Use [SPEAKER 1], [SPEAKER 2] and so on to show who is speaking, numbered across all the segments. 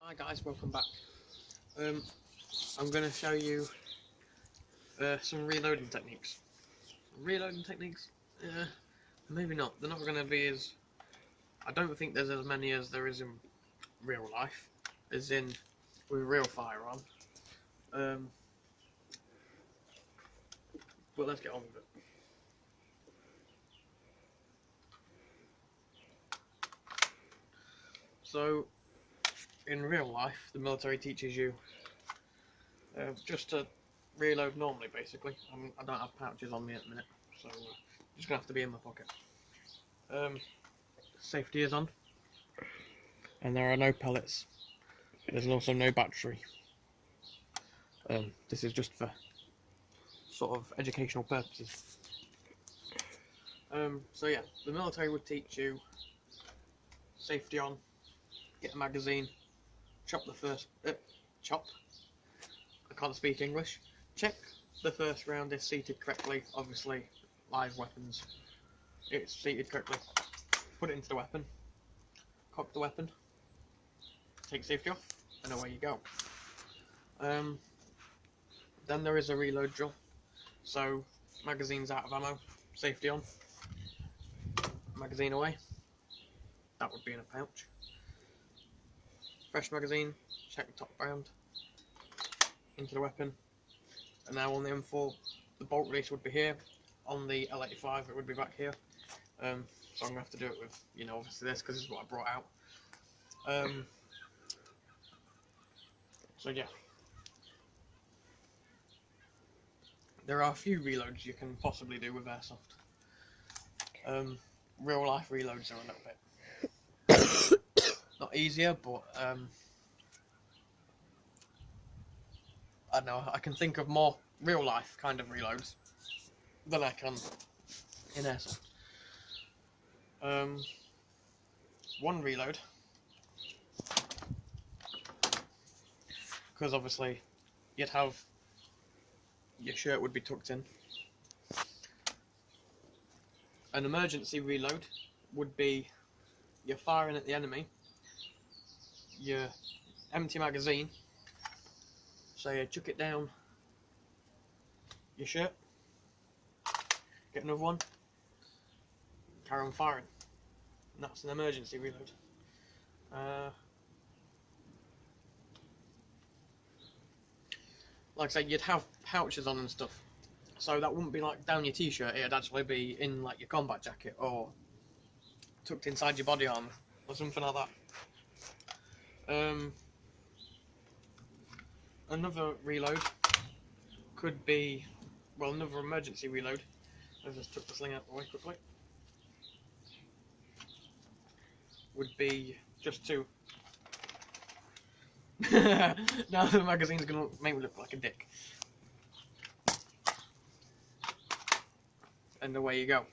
[SPEAKER 1] Hi guys, welcome back. I'm going to show you some reloading techniques. Reloading techniques? Maybe not. They're not going to be as... I don't think there's as many as there is in real life, as in with real firearm. But let's get on with it. So, in real life, the military teaches you just to reload normally, basically. I don't have pouches on me at the minute, so just gonna have to be in my pocket. Safety is on, and there are no pellets. There's also no battery. This is just for sort of educational purposes. So yeah, the military would teach you safety on, get a magazine, chop the first, chop, I can't speak English, check the first round is seated correctly, obviously live weapons, it's seated correctly, put it into the weapon, cock the weapon, take safety off, and away you go. Then there is a reload drill, so magazine's out of ammo, safety on, magazine away, that would be in a pouch. Fresh magazine, check the top round, into the weapon, and now on the M4, the bolt release would be here, on the L85 it would be back here, so I'm going to have to do it with, obviously this, because this is what I brought out. So yeah. There are a few reloads you can possibly do with Airsoft. Real life reloads are a little bit not easier, but I don't know, I can think of more real life kind of reloads than I can in Airsoft. One reload, because obviously you'd have, your shirt would be tucked in. An emergency reload would be you're firing at the enemy, your empty magazine, so you chuck it down your shirt, get another one, carry on firing, and that's an emergency reload. Like I said, you'd have pouches on and stuff, so that wouldn't be like down your t-shirt, it'd actually be in like your combat jacket or tucked inside your body armor or something like that. Another reload could be, well, another emergency reload. I just took the sling out of the way quickly. Would be just to now the magazine's gonna make me look like a dick. And away you go.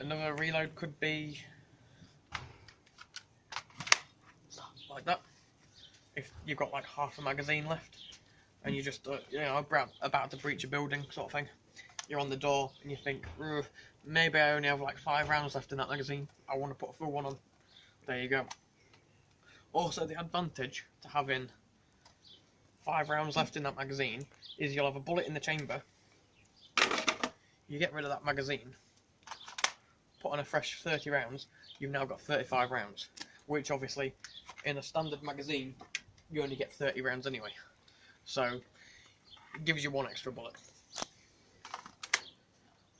[SPEAKER 1] Another reload could be like that. If you've got like half a magazine left, and you just about to breach a building sort of thing, you're on the door and you think, maybe I only have like 5 rounds left in that magazine, I want to put a full one on. There you go. Also, the advantage to having 5 rounds left in that magazine is you'll have a bullet in the chamber. You get rid of that magazine, put on a fresh 30 rounds, you've now got 35 rounds, which obviously in a standard magazine you only get 30 rounds anyway, so it gives you 1 extra bullet,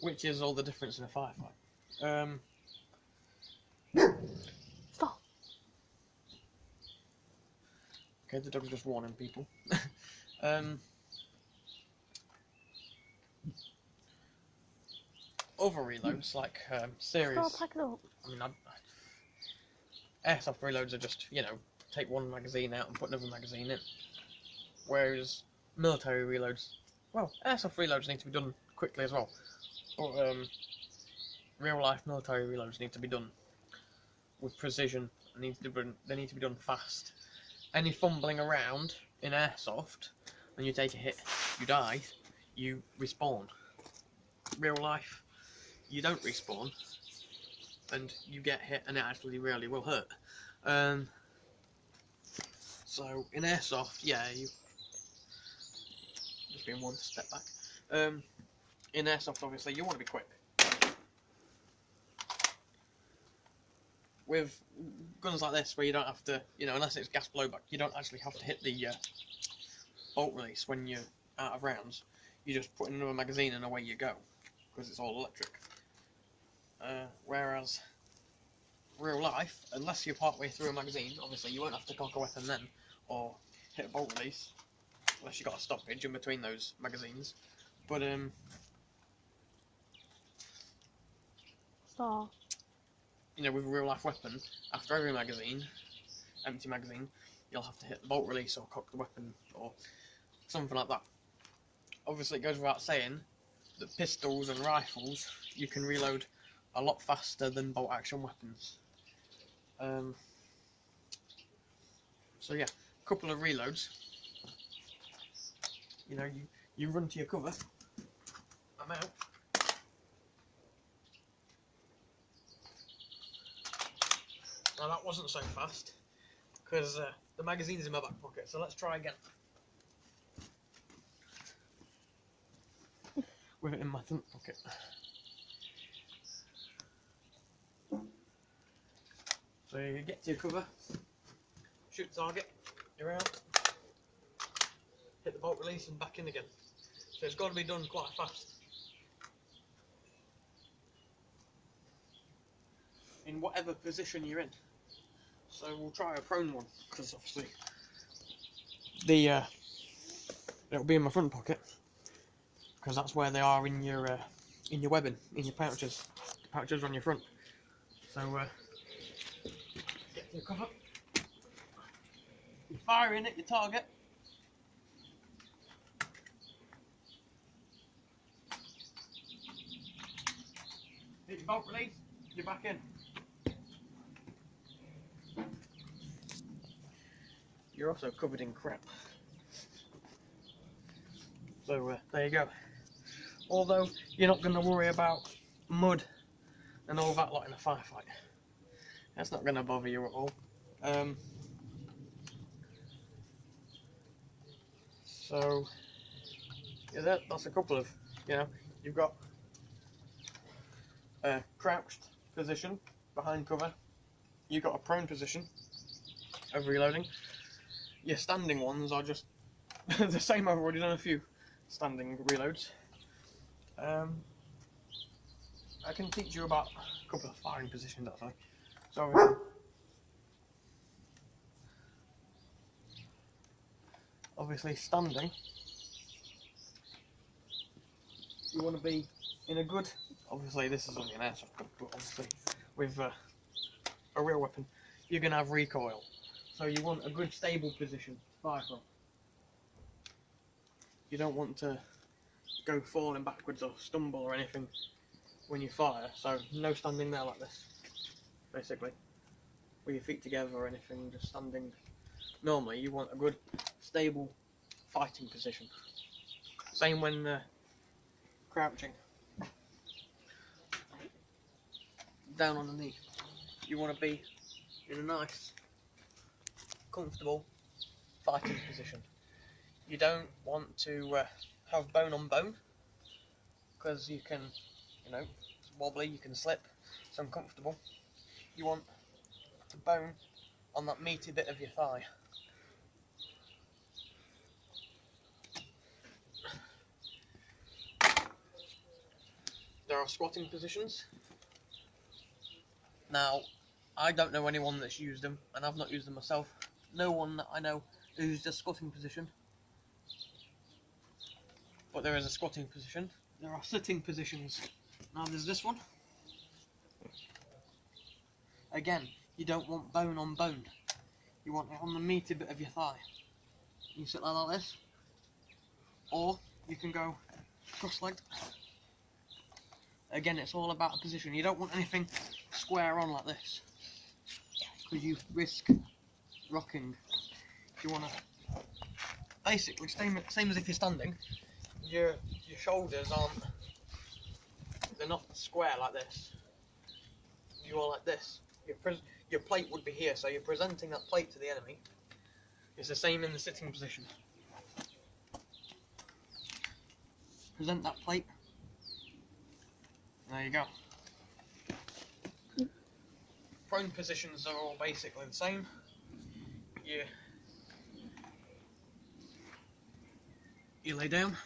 [SPEAKER 1] which is all the difference in a firefight. Stop. Okay, the dog's just warning people. Other reloads, like series.
[SPEAKER 2] Stop packing up.
[SPEAKER 1] I mean, Airsoft reloads are just, take one magazine out and put another magazine in. Whereas military reloads, well, Airsoft reloads need to be done quickly as well. But real life military reloads need to be done with precision. They need to be done fast. Any fumbling around in Airsoft, when you take a hit, you die, you respawn. Real life, you don't respawn, and you get hit, and it actually really will hurt. So in Airsoft, yeah, you just being one step back. In Airsoft, obviously, you want to be quick. With guns like this, where you don't have to, unless it's gas blowback, you don't actually have to hit the bolt release when you're out of rounds. You just put in another magazine and away you go, because it's all electric. Whereas real life, unless you're part way through a magazine, obviously you won't have to cock a weapon then, or hit a bolt release, unless you got a stoppage in between those magazines. But with a real life weapon, after every magazine, empty magazine, you'll have to hit the bolt release or cock the weapon or something like that. Obviously, it goes without saying that pistols and rifles you can reload a lot faster than bolt action weapons. So yeah, a couple of reloads. You run to your cover. I'm out. Now that wasn't so fast, because the magazine's in my back pocket, so let's try again. With it in my front pocket. So you get to your cover, shoot the target, you're out, hit the bolt release and back in again. So it's got to be done quite fast. In whatever position you're in. So we'll try a prone one, because obviously it'll be in my front pocket, because that's where they are in your webbing, in your pouches. The pouches are on your front. So get to your cover. You're firing at your target. Hit your bolt release. You're back in. You're also covered in crap. So there you go. Although you're not going to worry about mud and all that lot in a firefight. That's not going to bother you at all. So yeah, that's a couple of, you've got a crouched position behind cover. You've got a prone position of reloading. Your standing ones are just the same. I've already done a few standing reloads. I can teach you about a couple of firing positions actually. So obviously standing, you want to be in a good, obviously this is only an airsoft gun, but obviously with a real weapon you're going to have recoil. So you want a good stable position to fire from. You don't want to go falling backwards or stumble or anything when you fire, so no standing there like this, basically, with your feet together or anything, just standing normally. You want a good stable fighting position. Same when crouching. Down on the knee. You want to be in a nice comfortable fighting position. You don't want to have bone on bone, because you can, it's wobbly, you can slip, it's uncomfortable. You want the bone on that meaty bit of your thigh. There are squatting positions. Now, I don't know anyone that's used them, and I've not used them myself. No one that I know who's a squatting position. But there is a squatting position. There are sitting positions. Now there's this one. Again, you don't want bone on bone. You want it on the meaty bit of your thigh. You sit like this. Or you can go cross-legged. Again, it's all about a position. You don't want anything square on like this, because you risk rocking. You want to basically same as if you're standing. Your shoulders aren't they're not square like this. You are like this. Your plate would be here, so you're presenting that plate to the enemy. It's the same in the sitting position. Present that plate. There you go. Prone positions are all basically the same. You lay down,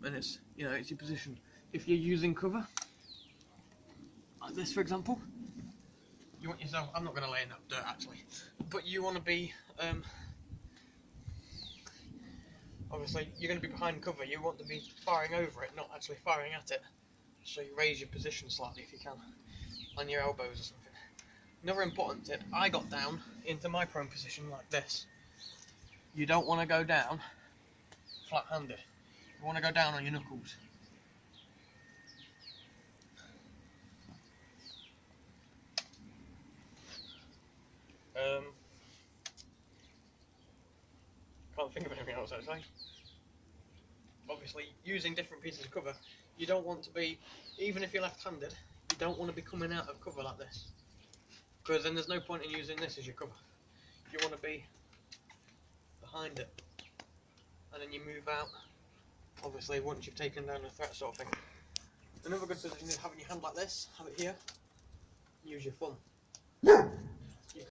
[SPEAKER 1] and it's it's your position. If you're using cover, like this for example, you want yourself. I'm not going to lay in that dirt actually, but you want to be. Obviously, you're going to be behind cover. You want to be firing over it, not actually firing at it. So you raise your position slightly if you can, on your elbows or something. Another important tip, I got down into my prone position like this. You don't want to go down flat-handed. You want to go down on your knuckles. Can't think of anything else actually. Obviously, using different pieces of cover, you don't want to be, even if you're left-handed, you don't want to be coming out of cover like this. Because then there's no point in using this as your cover. You want to be behind it. And then you move out, obviously, once you've taken down the threat sort of thing. Another good position is having your hand like this, have it here, use your thumb.